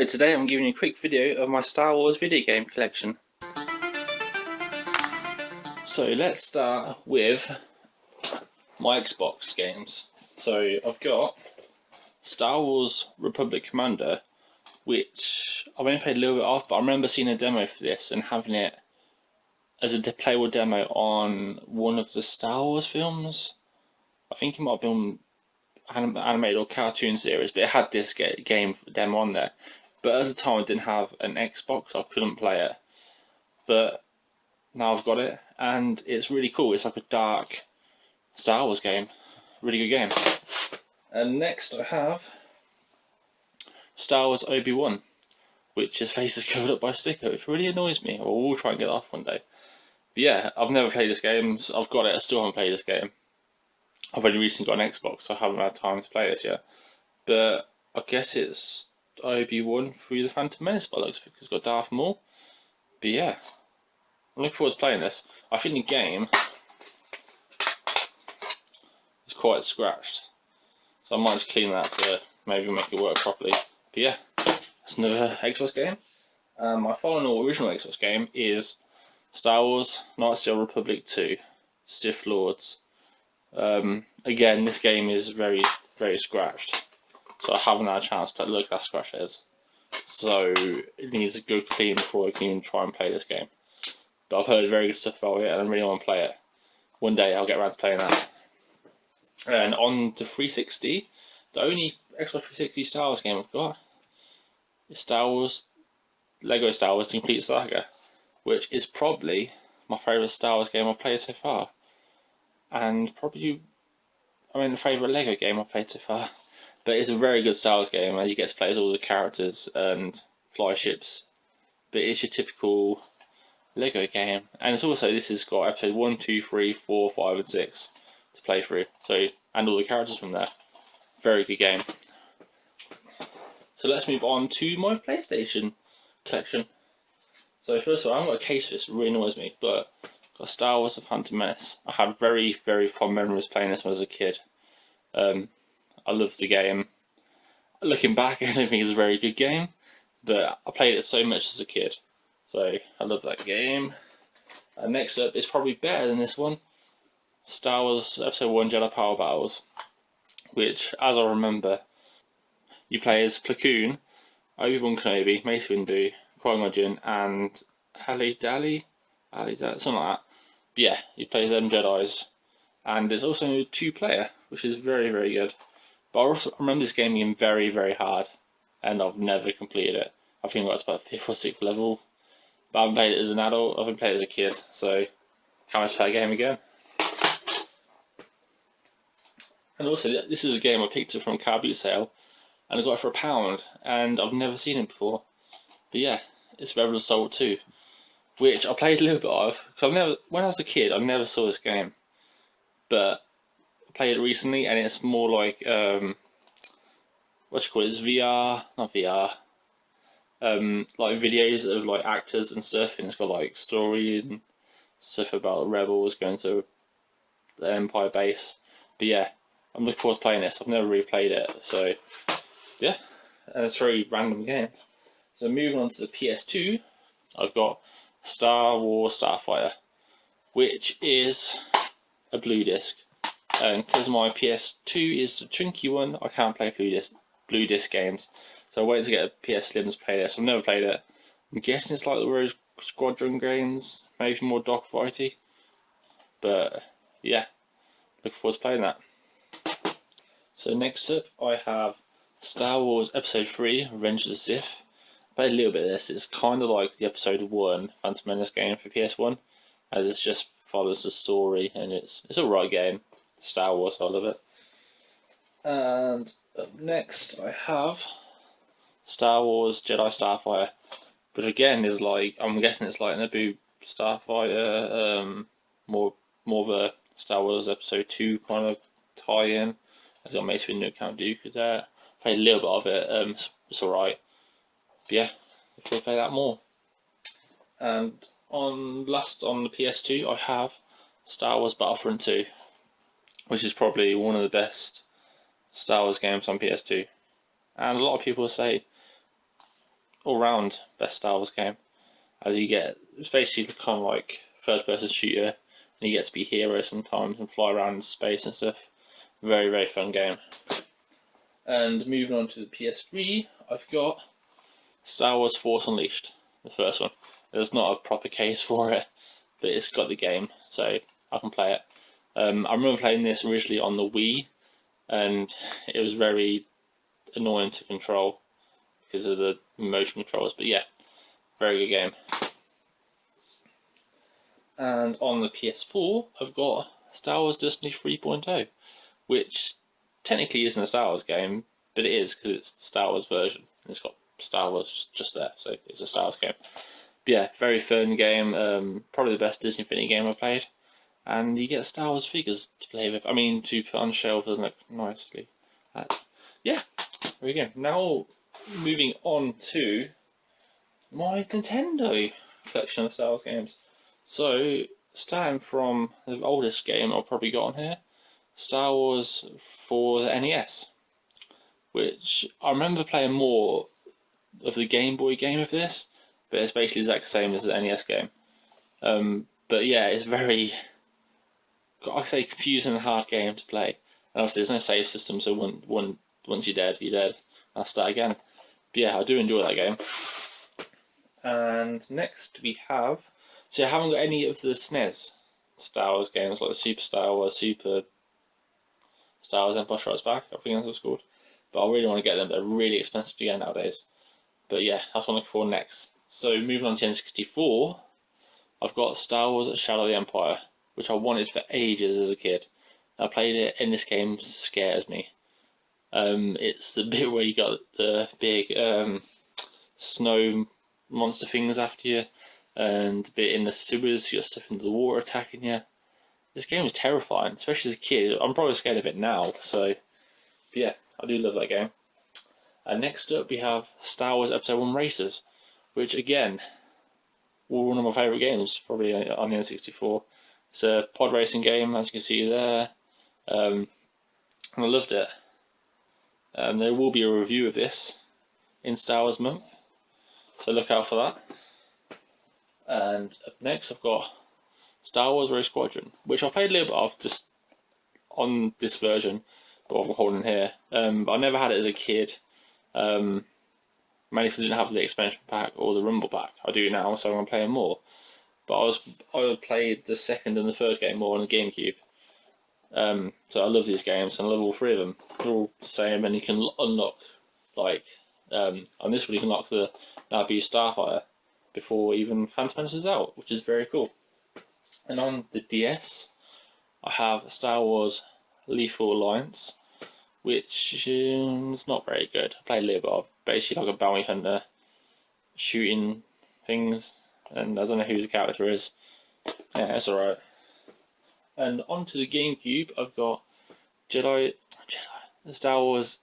So today I'm giving you a quick video of my Star Wars video game collection. So let's start with my Xbox games. So I've got Star Wars Republic Commander, which I've only played a little bit of, but I remember seeing a demo for this and having it as a playable demo on one of the Star Wars films. I think it might have been animated or cartoon series, but it had this game demo on there. But at the time I didn't have an Xbox, so I couldn't play it. But now I've got it, and it's really cool. It's like a dark Star Wars game. Really good game. And next I have Star Wars Obi-Wan, which his face is covered up by a sticker, which really annoys me. I will try and get it off one day. But yeah, I've never played this game. So I've got it, I still haven't played this game. I've only recently got an Xbox, so I haven't had time to play this yet. But I guess it's Obi-Wan through the Phantom Menace by looks, because it's got Darth Maul. But yeah, I'm looking forward to playing this. I think the game is quite scratched, so I might just clean that to maybe make it work properly. But yeah, it's another Xbox game. My final original Xbox game is Star Wars Knights of the Old Republic 2, Sith Lords. Again, this game is very, very scratched, so I haven't had a chance to look how scratched it is. So it needs a good clean before I can even try and play this game. But I've heard very good stuff about it, and I really want to play it. One day I'll get around to playing that. And on the 360, the only Xbox 360 Star Wars game I've got is Lego Star Wars: The Complete Saga, which is probably my favourite Star Wars game I've played so far. And probably, the favourite Lego game I've played so far. But it's a very good Star Wars game, as you get to play as all the characters and fly ships. But it's your typical Lego game. And it's also, this has got episode 1, 2, 3, 4, 5 and 6 to play through. So, and all the characters from there. Very good game. So let's move on to my PlayStation collection. So first of all, I haven't got a case for this, it really annoys me, but got Star Wars: The Phantom Menace. I had very, very fond memories playing this when I was a kid. I loved the game. Looking back, I don't think it's a very good game, but I played it so much as a kid. So I love that game. Next up is probably better than this one, Star Wars Episode 1 Jedi Power Battles, which, as I remember, you play as Platoon, Obi-Wan Kenobi, Mace Windu, Qui-Gon Jinn, and Ali Dali, something like that. But yeah, you play as them Jedis, and there's also a 2-player, which is very, very good. But I also remember this game being very, very hard, and I've never completed it. I think I got to about 5th or 6th level, but I haven't played it as an adult, I've been playing it as a kid, so can't wait to play the game again. And also, this is a game I picked up from a car boot sale, and I got it for £1, and I've never seen it before. But yeah, it's Rebel Assault 2, which I played a little bit of, because when I was a kid, I never saw this game. But I played it recently, and it's more like, it's VR, not VR, like videos of like actors and stuff, and it's got like story and stuff about rebels going to the Empire base. But yeah, I'm looking forward to playing this. I've never really played it, so yeah, and it's a very random game. So moving on to the PS2, I've got Star Wars Starfire, which is a blue disc. And because my PS2 is the chunky one, I can't play blue disc games. So I waited to get a PS Slim to play this. I've never played it. I'm guessing it's like the Rose Squadron games, maybe more dogfighty. But yeah, looking forward to playing that. So next up, I have Star Wars Episode 3, Revenge of the Sith. I played a little bit of this. It's kind of like the Episode 1 Phantom Menace game for PS1, as it just follows the story, and it's a right game. Star Wars, I love it. And up next, I have Star Wars Jedi Starfire, which again is like, I'm guessing it's like Naboo Starfire, more of a Star Wars Episode 2 kind of tie-in. It's got Mace Windu and Count Dooku there. Played a little bit of it. It's alright. But yeah, if we'll play that more. And on the PS2, I have Star Wars Battlefront 2, which is probably one of the best Star Wars games on PS2. And a lot of people say all round best Star Wars game, as you get, it's basically kind of like first person shooter, and you get to be hero sometimes and fly around in space and stuff. Very, very fun game. And moving on to the PS3, I've got Star Wars Force Unleashed, the first one. There's not a proper case for it, but it's got the game, so I can play it. I remember playing this originally on the Wii, and it was very annoying to control because of the motion controls, but yeah, very good game. And on the PS4, I've got Star Wars Destiny 3.0, which technically isn't a Star Wars game, but it is because it's the Star Wars version. It's got Star Wars just there, so it's a Star Wars game. But yeah, very fun game, probably the best Disney Infinity game I've played. And you get Star Wars figures to play with, to put on shelves and look nicely at. Yeah, there we go. Now, moving on to my Nintendo collection of Star Wars games. So, starting from the oldest game I've probably got on here, Star Wars for the NES, which I remember playing more of the Game Boy game of this, but it's basically the exact same as the NES game. But yeah, it's very, I'd say, confusing and hard game to play. And obviously there's no save system, so once you're dead, you're dead. I'll start again. But yeah, I do enjoy that game. And next we have, so I haven't got any of the SNES Star Wars games, like the Super Star Wars, Super Star Wars Empire Strikes Back, I think that's what it's called. But I really want to get them, they're really expensive to get nowadays. But yeah, that's what I'm looking for next. So moving on to N64, I've got Star Wars Shadow of the Empire, which I wanted for ages as a kid. I played it, and this game scares me. It's the bit where you got the big snow monster things after you, and the bit in the sewers, you got stuff into the water attacking you. This game is terrifying, especially as a kid. I'm probably scared of it now, so yeah, I do love that game. And next up we have Star Wars Episode 1 Racers, which again, one of my favourite games, probably on the N64. It's a pod racing game, as you can see there, and I loved it. There will be a review of this in Star Wars month, so look out for that. And up next I've got Star Wars Rogue Squadron, which I've played a little bit of just on this version that I'm holding here. But I never had it as a kid. Mainly because I didn't have the expansion pack or the Rumble pack. I do now, so I'm going to play them more. But I played the second and the third game more on the GameCube. So I love these games, and I love all three of them. They're all the same, and you can unlock, like, on this one you can unlock the Naboo Starfire before even Phantom Menace is out, which is very cool. And on the DS, I have Star Wars Lethal Alliance, which is not very good. I played a little bit of, basically like a bounty hunter shooting things, and I don't know who the character is. Yeah, it's alright. And onto the GameCube, I've got Star Wars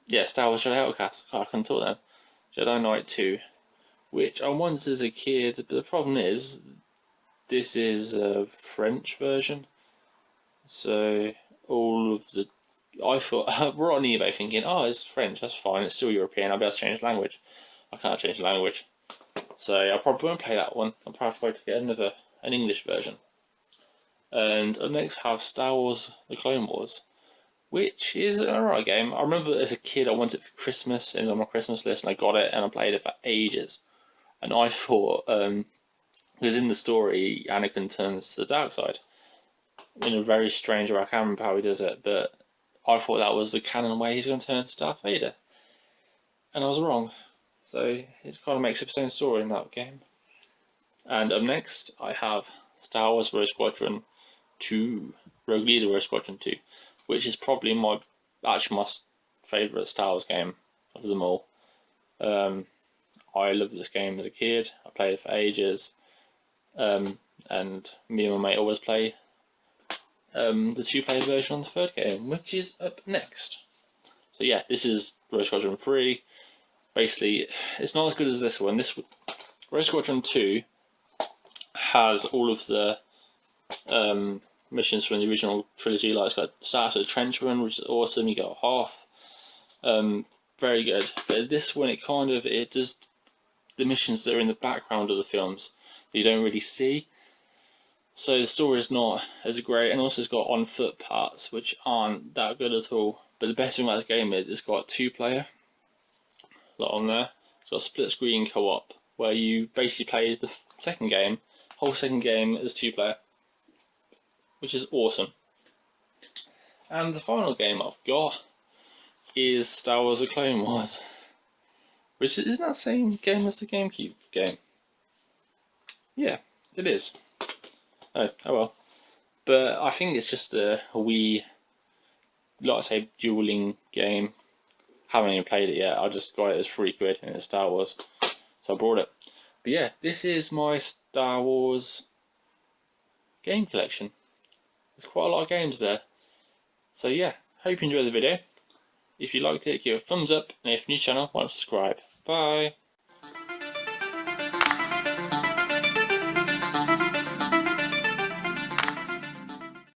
Jedi Outcast. God, I couldn't talk then. Jedi Knight 2, which I wanted as a kid, but the problem is, this is a French version. So, all of the... I thought, we're on eBay thinking, oh, it's French, that's fine, it's still European, I'll be able to change language. I can't change the language. So, I probably won't play that one. I'll probably try to get an English version. And up next I have Star Wars The Clone Wars, which is an alright game. I remember as a kid I wanted it for Christmas, it was on my Christmas list, and I got it, and I played it for ages. And I thought, because in the story, Anakin turns to the dark side in a very strange way. I can't remember how he does it, but I thought that was the canon way he's going to turn into Darth Vader. And I was wrong. So it kind of makes up its own story in that game. And up next, I have Star Wars Rogue Squadron 2, Rogue Leader Rogue Squadron 2, which is probably my favourite Star Wars game of them all. I loved this game as a kid. I played it for ages. And me and my mate always play the two-player version on the third game, which is up next. So yeah, this is Rogue Squadron 3. Basically, it's not as good as this one. Rogue Squadron 2 has all of the missions from the original trilogy. Like, it's got starts with a trench run, which is awesome. You got Hoth, very good. But this one, it does the missions that are in the background of the films that you don't really see. So the story is not as great, and also it's got on foot parts which aren't that good at all. But the best thing about this game is it's got 2-player on there. It's got split screen co-op where you basically play the second game, whole second game as 2-player, which is awesome. And the final game I've got is Stowers: A Clone Wars, which isn't that the same game as the GameCube game. Yeah, it is. Oh well. But I think it's just a wee, like I say, dueling game. Haven't even played it yet. I just got it as £3 and it's Star Wars, so I brought it. But yeah, this is my Star Wars game collection. There's quite a lot of games there. So yeah, hope you enjoyed the video. If you liked it, give it a thumbs up, and if you're new to the channel, why not subscribe. Bye.